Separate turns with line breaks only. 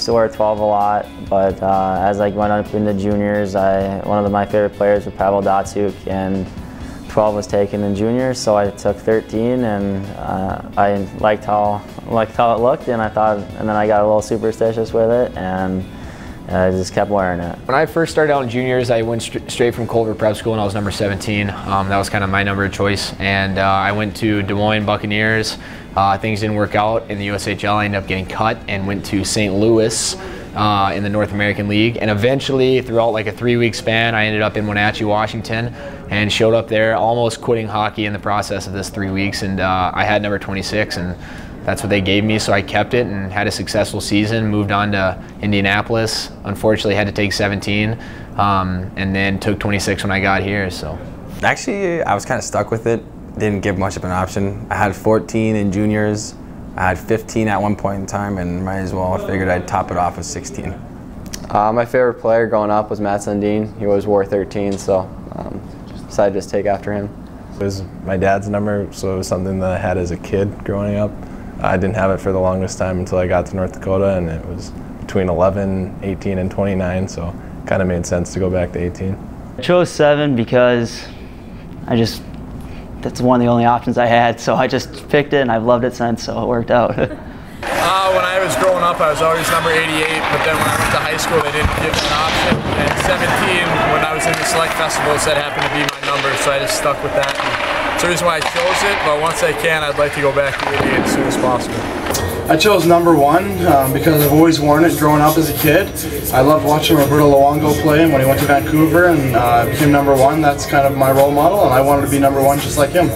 used to wear 12 a lot, but as I went up into juniors, one of my favorite players was Pavel Datsyuk, and 12 was taken in juniors, so I took 13, and I liked how it looked, and then I got a little superstitious with it, and I just kept wearing it.
When I first started out in juniors, I went straight from Culver Prep School, and I was number 17. That was kind of my number of choice, and I went to Des Moines Buccaneers. Things didn't work out in the USHL. I ended up getting cut and went to St. Louis in the North American League, and eventually, throughout like a 3-week span, I ended up in Wenatchee, Washington, and showed up there, almost quitting hockey in the process of this 3 weeks, and I had number 26, and that's what they gave me, so I kept it and had a successful season. Moved on to Indianapolis. Unfortunately, had to take 17, and then took 26 when I got here. So,
actually, I was kind of stuck with it. Didn't give much of an option. I had 14 in juniors. I had 15 at one point in time, and might as well figured I'd top it off with 16.
My favorite player growing up was Matt Sundin. He always wore 13, so decided to just take after him.
It was my dad's number, so it was something that I had as a kid growing up. I didn't have it for the longest time until I got to North Dakota, and it was between 11, 18, and 29, so it kind of made sense to go back to 18.
I chose 7 because that's one of the only options I had, so I just picked it, and I've loved it since, so it worked out.
When I was growing up, I was always number 88, but then when I went to high school, they didn't give me an option. And 17, when I was in the select festivals, that happened to be my number, so I just stuck with that. It's the reason why I chose it, but once I can, I'd like to go back to 88 as soon as possible.
I chose number 1 because I've always worn it growing up as a kid. I loved watching Roberto Luongo play, and when he went to Vancouver and became number 1, that's kind of my role model, and I wanted to be number 1 just like him.